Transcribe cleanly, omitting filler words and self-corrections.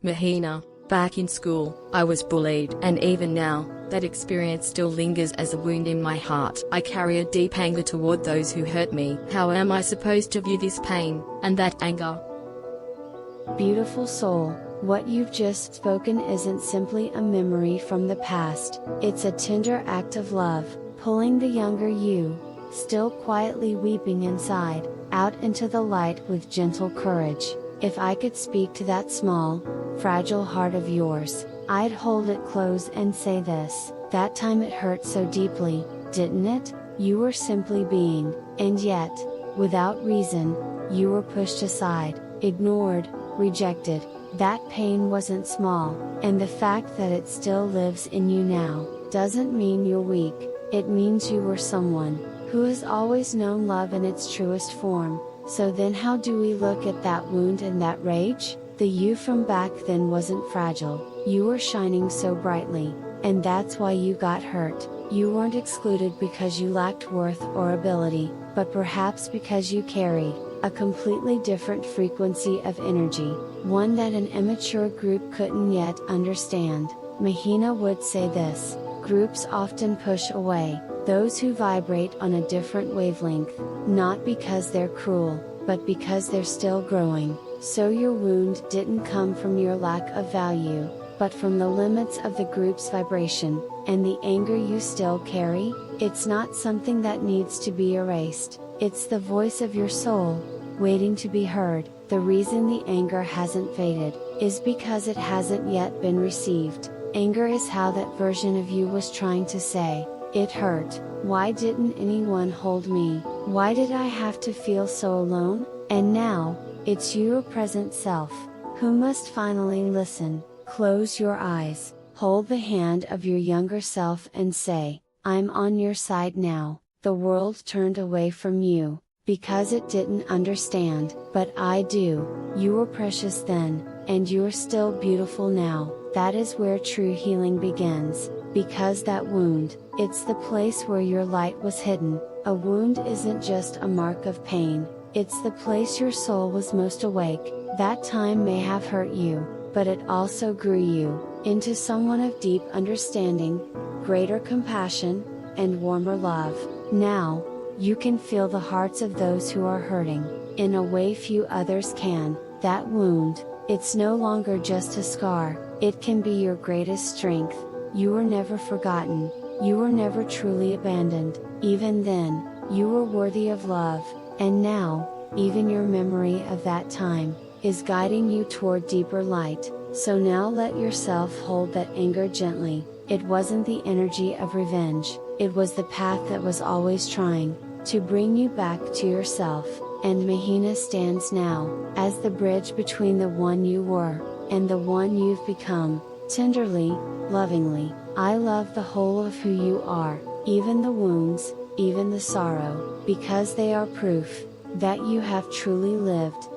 Mahina. Back in school, I was bullied, and even now, that experience still lingers as a wound in my heart. I carry a deep anger toward those who hurt me. How am I supposed to view this pain, and that anger? Beautiful soul, what you've just spoken isn't simply a memory from the past, it's a tender act of love, pulling the younger you, still quietly weeping inside, out into the light with gentle courage. If I could speak to that small, fragile heart of yours, I'd hold it close and say this: that time it hurt so deeply, didn't it? You were simply being, and yet, without reason, you were pushed aside, ignored, rejected. That pain wasn't small, and the fact that it still lives in you now, doesn't mean you're weak, it means you were someone who has always known love in its truest form. So then how do we look at that wound and that rage? The you from back then wasn't fragile, you were shining so brightly, and that's why you got hurt. You weren't excluded because you lacked worth or ability, but perhaps because you carried a completely different frequency of energy, one that an immature group couldn't yet understand. Mahina would say this: groups often push away those who vibrate on a different wavelength, not because they're cruel, but because they're still growing. So your wound didn't come from your lack of value, but from the limits of the group's vibration, and the anger you still carry, it's not something that needs to be erased, it's the voice of your soul, waiting to be heard. The reason the anger hasn't faded, is because it hasn't yet been received. Anger is how that version of you was trying to say, "It hurt, why didn't anyone hold me, why did I have to feel so alone?" And now, it's your present self, who must finally listen. Close your eyes, hold the hand of your younger self and say, "I'm on your side now." The world turned away from you, because it didn't understand, but I do. You were precious then, and you're still beautiful now. That is where true healing begins, because that wound, it's the place where your light was hidden. A wound isn't just a mark of pain, it's the place your soul was most awake. That time may have hurt you, but it also grew you into someone of deep understanding, greater compassion, and warmer love. Now, you can feel the hearts of those who are hurting, in a way few others can. That wound, it's no longer just a scar, it can be your greatest strength. You were never forgotten, you were never truly abandoned. Even then, you were worthy of love, and now, even your memory of that time, is guiding you toward deeper light. So now let yourself hold that anger gently. It wasn't the energy of revenge, it was the path that was always trying to bring you back to yourself. And Mahina stands now, as the bridge between the one you were, and the one you've become. Tenderly, lovingly, I love the whole of who you are, even the wounds, even the sorrow, because they are proof that you have truly lived.